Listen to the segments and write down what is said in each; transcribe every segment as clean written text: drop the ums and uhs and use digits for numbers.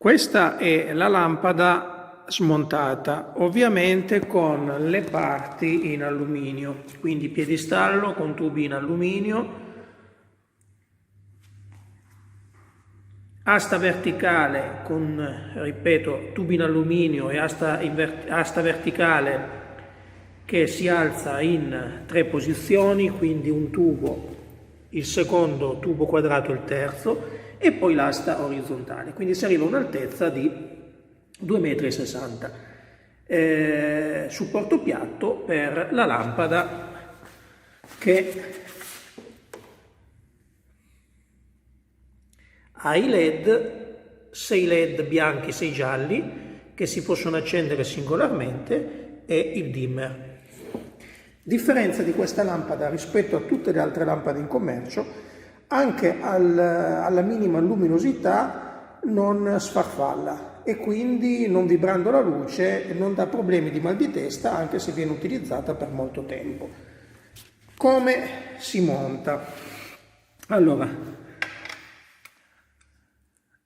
Questa è la lampada smontata, ovviamente con le parti in alluminio, quindi piedistallo con tubi in alluminio, asta verticale con, ripeto, tubi in alluminio e asta verticale che si alza in 3 posizioni, quindi un tubo, il secondo tubo quadrato, il terzo, e poi l'asta orizzontale, quindi si arriva a un'altezza di 2,60 m. Supporto piatto per la lampada che ha i LED, 6 LED bianchi, 6 gialli, che si possono accendere singolarmente, e il dimmer. Differenza di questa lampada rispetto a tutte le altre lampade in commercio: anche alla minima luminosità non sfarfalla e quindi, non vibrando la luce, non dà problemi di mal di testa anche se viene utilizzata per molto tempo. Come si monta? Allora,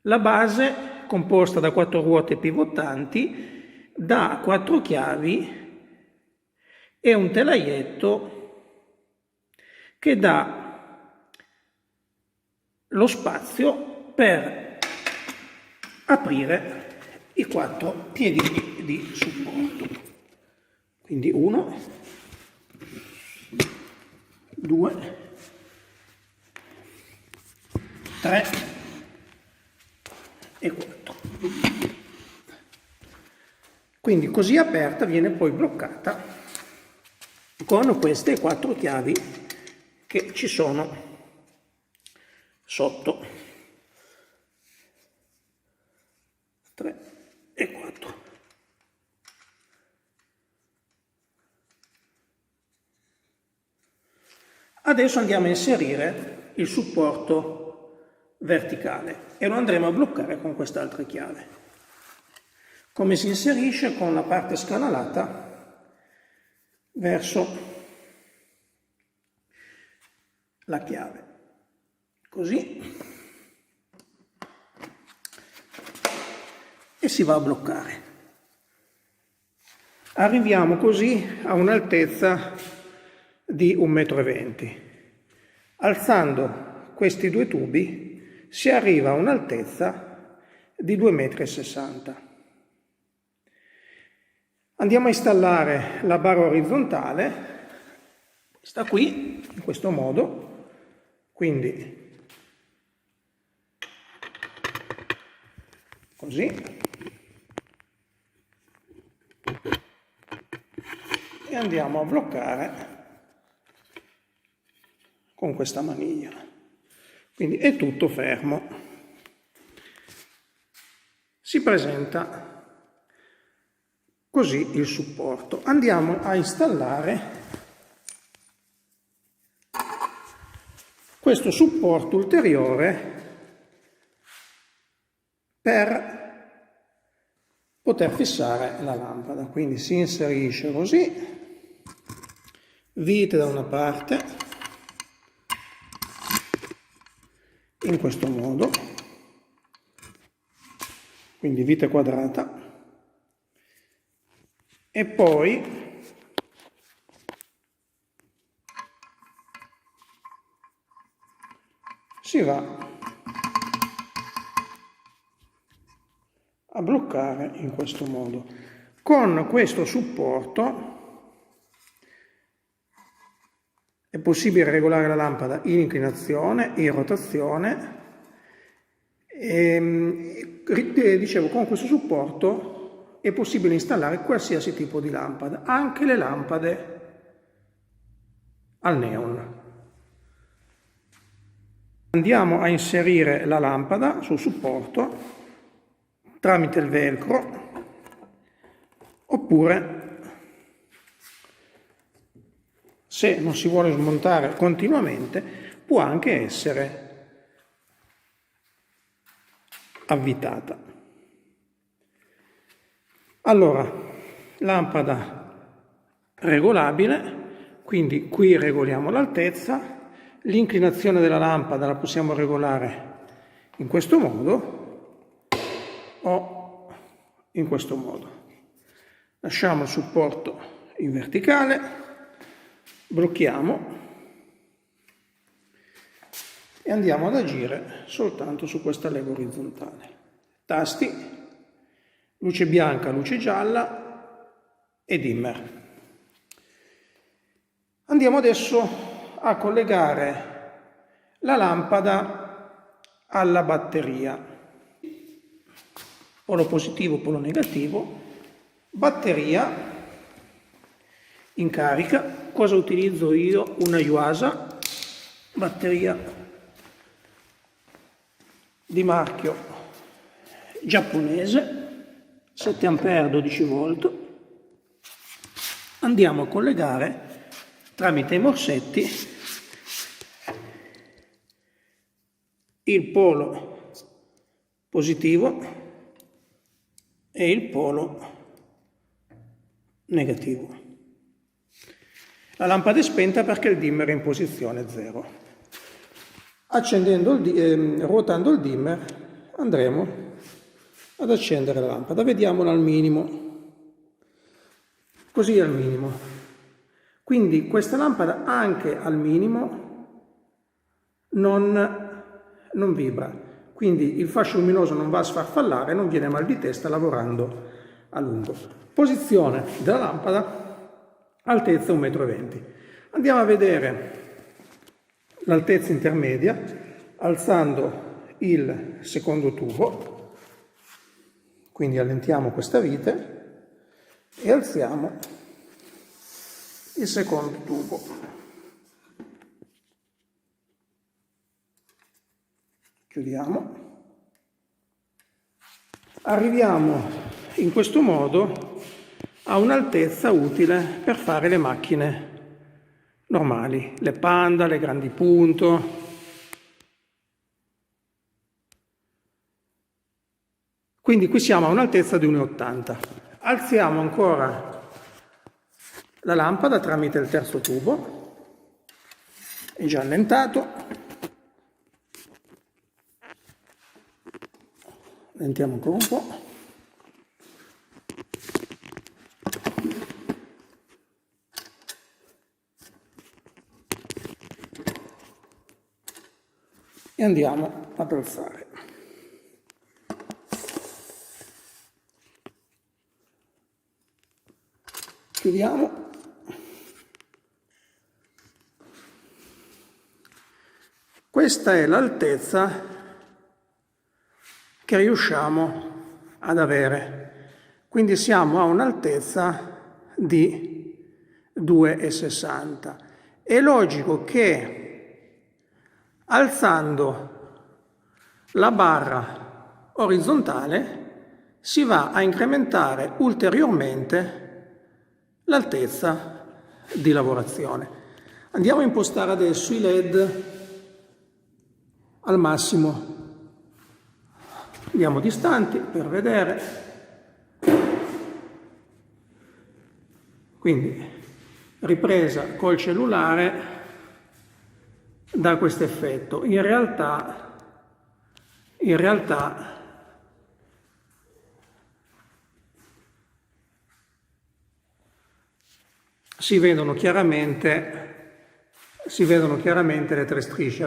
la base, composta da 4 ruote pivottanti, da 4 chiavi e un telaietto che dà lo spazio per aprire i 4 piedini di supporto. Quindi 1, 2, 3 e 4. Quindi così aperta viene poi bloccata con queste 4 chiavi che ci sono sotto. 3 e 4. Adesso andiamo a inserire il supporto verticale e lo andremo a bloccare con quest'altra chiave. Come si inserisce? Con la parte scanalata verso la chiave, così, e si va a bloccare. Arriviamo così a un'altezza di 1,20 m. Alzando questi 2 tubi si arriva a un'altezza di 2,60 m. Andiamo a installare la barra orizzontale, sta qui, in questo modo, quindi così, e andiamo a bloccare con questa maniglia, quindi è tutto fermo. Si presenta così il supporto. Andiamo a installare questo supporto ulteriore per poter fissare la lampada. Quindi si inserisce così, vite da una parte, in questo modo, quindi vite quadrata, e poi si va a bloccare in questo modo. Con questo supporto è possibile regolare la lampada in inclinazione, in rotazione, e dicevo, con questo supporto è possibile installare qualsiasi tipo di lampada, anche le lampade al neon. Andiamo a inserire la lampada sul supporto tramite il velcro, oppure, se non si vuole smontare continuamente, può anche essere avvitata. Allora, lampada regolabile, quindi qui regoliamo l'altezza, l'inclinazione della lampada la possiamo regolare in questo modo, o in questo modo. Lasciamo il supporto in verticale, blocchiamo e andiamo ad agire soltanto su questa leva orizzontale. Tasti, luce bianca, luce gialla e dimmer. Andiamo adesso a collegare la lampada alla batteria. Polo positivo, polo negativo. Batteria in carica. Cosa utilizzo io? Una Yuasa, batteria di marchio giapponese, 7 A 12 volt. Andiamo a collegare tramite i morsetti il polo positivo e il polo negativo. La lampada è spenta perché il dimmer è in posizione 0. Ruotando il dimmer andremo ad accendere la lampada. Vediamola al minimo. Così al minimo. Quindi questa lampada anche al minimo non vibra. Quindi il fascio luminoso non va a sfarfallare, non viene mal di testa lavorando a lungo. Posizione della lampada, altezza 1,20 m. Andiamo a vedere l'altezza intermedia alzando il secondo tubo, quindi allentiamo questa vite e alziamo il secondo tubo. Chiudiamo. Arriviamo in questo modo a un'altezza utile per fare le macchine normali, le Panda, le grandi punto. Quindi qui siamo a un'altezza di 1,80 m. Alziamo ancora la lampada tramite il terzo tubo, è già allentato. Allentiamo ancora un po'. E andiamo ad alzare. Chiudiamo. Questa è l'altezza che riusciamo ad avere. Quindi siamo a un'altezza di 2,60 m. È logico che alzando la barra orizzontale si va a incrementare ulteriormente l'altezza di lavorazione. Andiamo a impostare adesso i LED al massimo. Andiamo distanti per vedere. Quindi ripresa col cellulare dà questo effetto. In realtà si vedono chiaramente le tre strisce.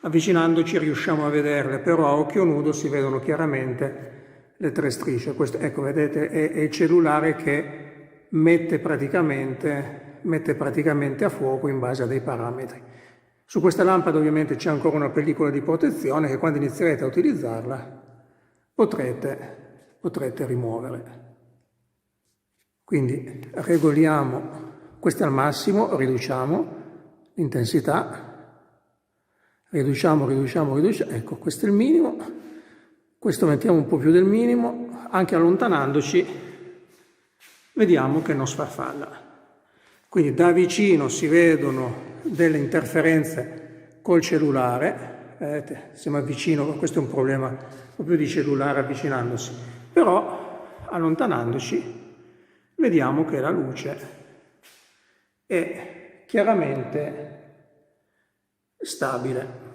Avvicinandoci riusciamo a vederle, però a occhio nudo si vedono chiaramente le tre strisce. Questo, ecco, vedete, è il cellulare che mette praticamente a fuoco in base a dei parametri. Su questa lampada ovviamente c'è ancora una pellicola di protezione che quando inizierete a utilizzarla potrete rimuovere. Quindi regoliamo, questo è al massimo, riduciamo l'intensità, riduciamo, ecco, questo è il minimo, questo mettiamo un po' più del minimo, anche allontanandoci vediamo che non sfarfalla. Quindi da vicino si vedono delle interferenze col cellulare, vedete, se mi avvicino, questo è un problema proprio di cellulare avvicinandosi, però allontanandoci vediamo che la luce è chiaramente stabile.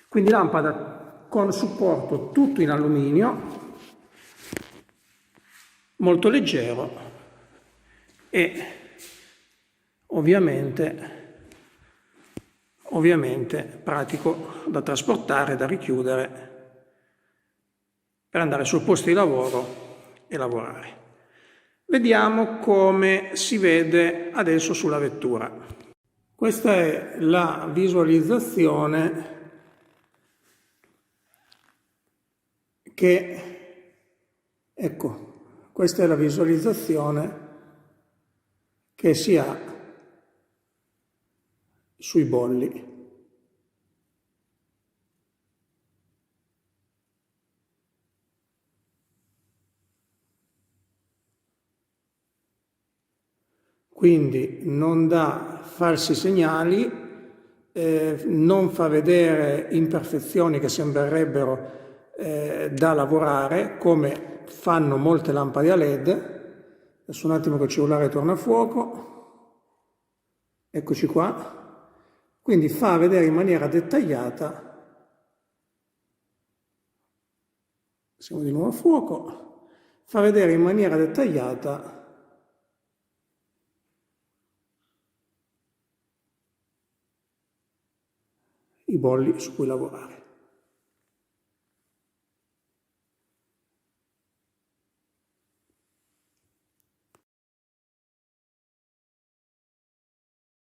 Quindi lampada con supporto tutto in alluminio, molto leggero e ovviamente pratico da trasportare, da richiudere per andare sul posto di lavoro e lavorare. Vediamo come si vede adesso sulla vettura. Questa è la visualizzazione questa è la visualizzazione che si ha sui bolli. Quindi non dà falsi segnali, non fa vedere imperfezioni che sembrerebbero da lavorare, come fanno molte lampade a LED. Adesso un attimo che il cellulare torna a fuoco. Eccoci qua. Quindi fa vedere in maniera dettagliata. Siamo di nuovo a fuoco. Fa vedere in maniera dettagliata i bolli su cui lavorare.